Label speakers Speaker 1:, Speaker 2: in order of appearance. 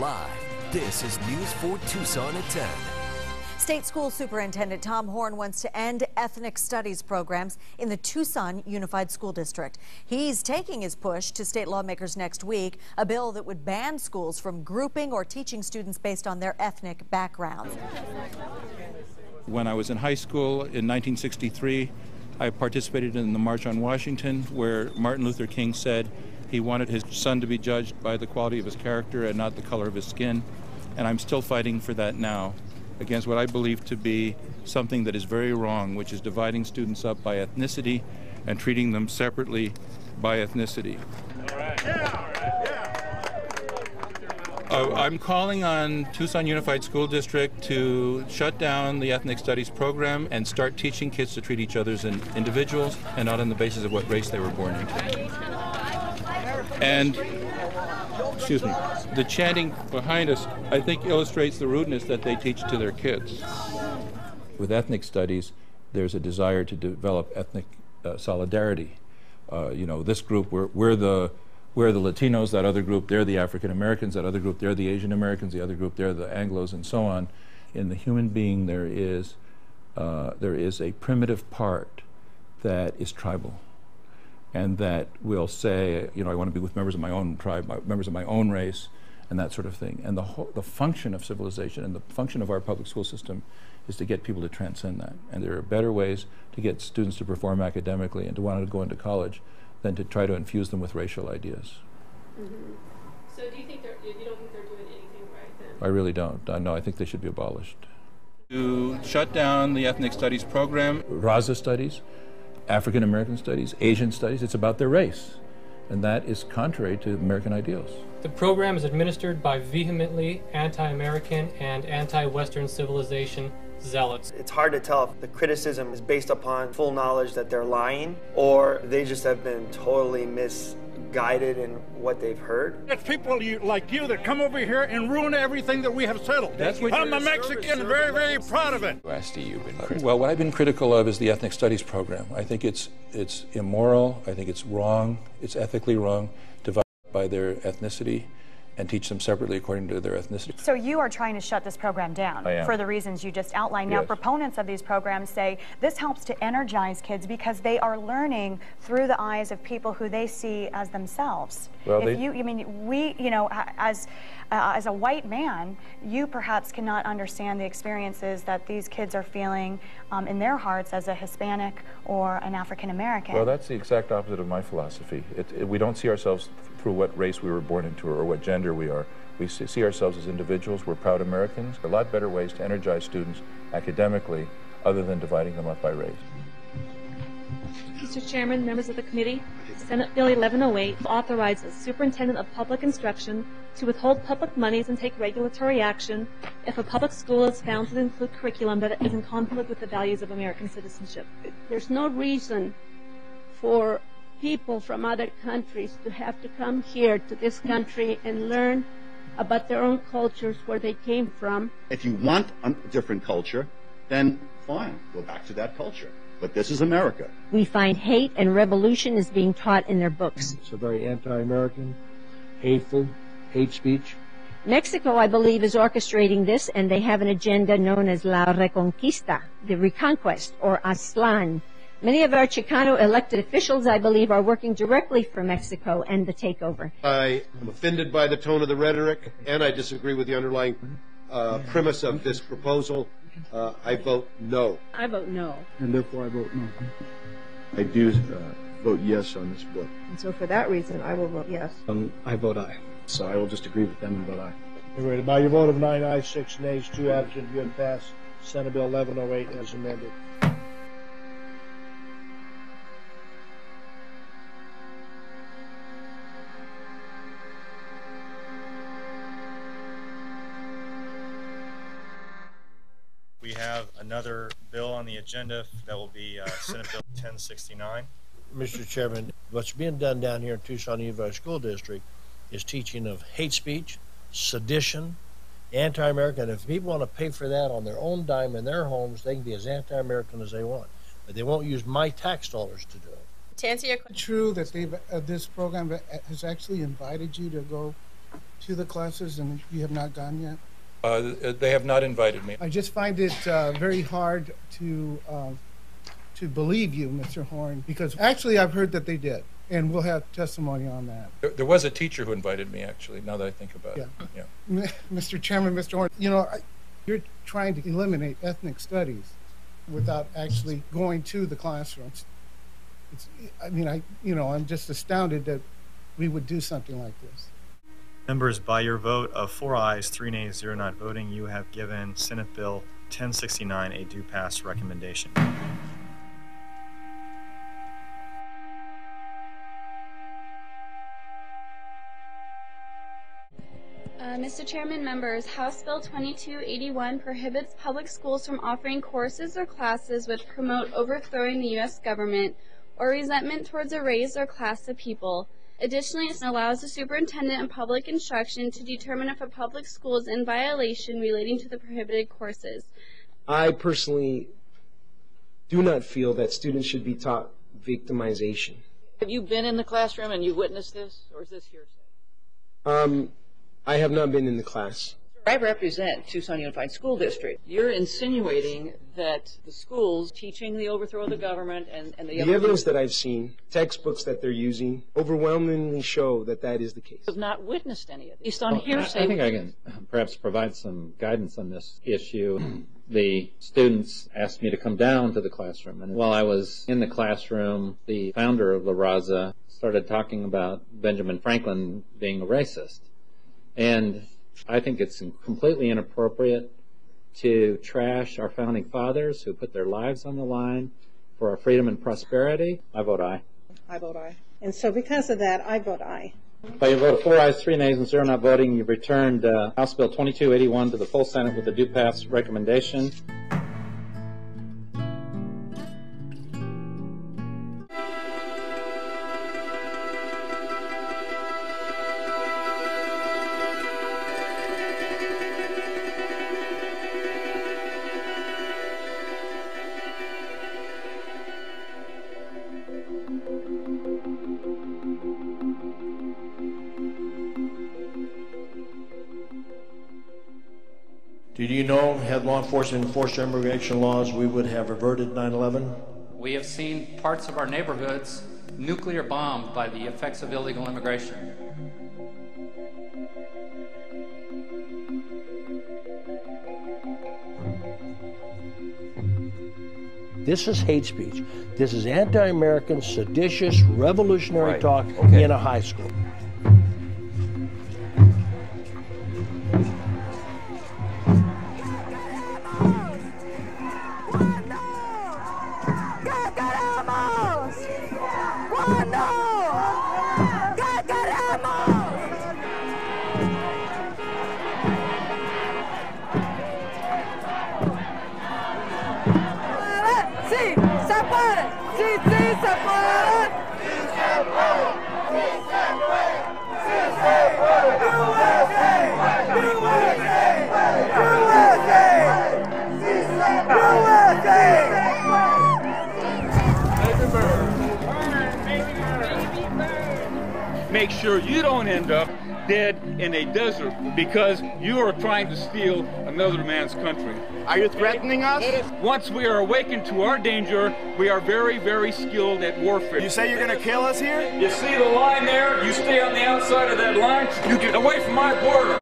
Speaker 1: Live, this is News 4 Tucson at 10.
Speaker 2: State School Superintendent Tom Horn wants to end ethnic studies programs in the Tucson Unified School District. He's taking his push to state lawmakers next week, a bill that would ban schools from grouping or teaching students based on their ethnic backgrounds.
Speaker 3: When I was in high school in 1963, I participated in the March on Washington, where Martin Luther King said he wanted his son to be judged by the quality of his character and not the color of his skin. And I'm still fighting for that now, against what I believe to be something that is very wrong, which is dividing students up by ethnicity and treating them separately by ethnicity. I'm calling on Tucson Unified School District to shut down the ethnic studies program and start teaching kids to treat each other as individuals and not on the basis of what race they were born into. And, excuse me, the chanting behind us, I think, illustrates the rudeness that they teach to their kids. With ethnic studies, there's a desire to develop ethnic solidarity. This group, we're the Latinos, that other group, they're the African Americans, that other group, they're the Asian Americans, the other group, they're the Anglos, and so on. In the human being, there is a primitive part that is tribal, and that will say, I want to be with members of my own tribe, members of my own race, and that sort of thing. And the function of civilization and the function of our public school system is to get people to transcend that. And there are better ways to get students to perform academically and to want to go into college than to try to infuse them with racial ideas.
Speaker 4: Mm-hmm. So do you think you don't think they're doing anything right then?
Speaker 3: I really don't. No, I think they should be abolished. To shut down the ethnic studies program, Raza studies, African American studies, Asian studies, it's about their race. And that is contrary to American ideals.
Speaker 5: The program is administered by vehemently anti-American and anti-Western civilization zealots.
Speaker 6: It's hard to tell if the criticism is based upon full knowledge that they're lying or they just have been totally misguided in what they've heard.
Speaker 7: It's people like you that come over here and ruin everything that we have settled. I'm a Mexican, very, very proud of it.
Speaker 3: Well, what I've been critical of is the ethnic studies program. I think it's immoral. I think it's wrong. It's ethically wrong to divide by their ethnicity and teach them separately according to their ethnicity.
Speaker 8: So you are trying to shut this program down for the reasons you just outlined. Now, proponents of these programs say this helps to energize kids because they are learning through the eyes of people who they see as themselves. Well, as a white man, you perhaps cannot understand the experiences that these kids are feeling in their hearts as a Hispanic or an African American.
Speaker 3: Well, that's the exact opposite of my philosophy. We don't see ourselves through what race we were born into or what gender we are. We see ourselves as individuals. We're proud Americans. There are a lot better ways to energize students academically other than dividing them up by race.
Speaker 4: Mr. Chairman, members of the committee, Senate Bill 1108 authorizes the Superintendent of Public Instruction to withhold public monies and take regulatory action if a public school is found to include curriculum that is in conflict with the values of American citizenship.
Speaker 9: There's no reason for people from other countries to have to come here to this country and learn about their own cultures, where they came from.
Speaker 10: If you want a different culture, then fine, go back to that culture. But this is America.
Speaker 11: We find hate and revolution is being taught in their books.
Speaker 12: It's a very anti-American, hateful, hate speech.
Speaker 11: Mexico, I believe, is orchestrating this, and they have an agenda known as La Reconquista, the reconquest, or Aztlán. Many of our Chicano elected officials, I believe, are working directly for Mexico and the takeover.
Speaker 13: I am offended by the tone of the rhetoric, and I disagree with the underlying premise of this proposal. I vote no.
Speaker 9: I vote no.
Speaker 12: And therefore I vote no.
Speaker 13: I do vote yes on this bill.
Speaker 9: And so for that reason, I will vote yes.
Speaker 12: I vote aye. So I will just agree with them and vote aye.
Speaker 7: Anyway, by your vote of 9 ayes, 6 nays, 2 absent, you have passed Senate Bill 1108 as amended.
Speaker 14: We have another bill on the agenda that will be Senate Bill 1069.
Speaker 7: Mr. Chairman, what's being done down here in Tucson Unified School District is teaching of hate speech, sedition, anti-American. If people want to pay for that on their own dime in their homes, they can be as anti-American as they want. But they won't use my tax dollars to do it.
Speaker 4: To answer your question,
Speaker 15: true that this program has actually invited you to go to the classes and you have not gone yet?
Speaker 3: They have not invited me.
Speaker 15: I just find it very hard to believe you, Mr. Horn, because actually I've heard that they did, and we'll have testimony on that.
Speaker 3: There was a teacher who invited me, actually, now that I think about it. Yeah.
Speaker 15: Mr. Chairman, Mr. Horn, you know, you're trying to eliminate ethnic studies without actually going to the classrooms. I'm just astounded that we would do something like this.
Speaker 14: Members, by your vote of 4 ayes, 3 nays, 0 not voting, you have given Senate Bill 1069 a due pass recommendation.
Speaker 16: Mr. Chairman, members, House Bill 2281 prohibits public schools from offering courses or classes which promote overthrowing the U.S. government or resentment towards a race or class of people. Additionally, it allows the superintendent of public instruction to determine if a public school is in violation relating to the prohibited courses.
Speaker 17: I personally do not feel that students should be taught victimization.
Speaker 18: Have you been in the classroom and you witnessed this, or is this hearsay?
Speaker 17: I have not been in the class.
Speaker 18: I represent Tucson Unified School District. You're insinuating that the schools teaching the overthrow of the government and the
Speaker 17: evidence that I've seen, textbooks that they're using, overwhelmingly show that that is the case.
Speaker 18: Have not witnessed any of this. Based on hearsay.
Speaker 19: I think I can perhaps provide some guidance on this issue. The students asked me to come down to the classroom, and while I was in the classroom, the founder of La Raza started talking about Benjamin Franklin being a racist. And I think it's completely inappropriate to trash our founding fathers who put their lives on the line for our freedom and prosperity. I vote aye.
Speaker 20: I vote aye. And so because of that, I vote aye.
Speaker 19: By your vote of 4 ayes, 3 nays, and 0 not voting, you've returned House Bill 2281 to the full Senate with a due pass recommendation.
Speaker 7: Did you know, had law enforcement enforced our immigration laws, we would have averted 9/11?
Speaker 21: We have seen parts of our neighborhoods nuclear bombed by the effects of illegal immigration.
Speaker 7: This is hate speech. This is anti-American, seditious, revolutionary talk in a high school.
Speaker 22: Make sure you don't end up dead in a desert because you are trying to steal another man's country.
Speaker 23: Are you threatening us?
Speaker 22: Once we are awakened to our danger, we are very, very skilled at warfare.
Speaker 23: You say you're going to kill us here?
Speaker 22: You see the line there? You stay on the outside of that line. You get away from my border.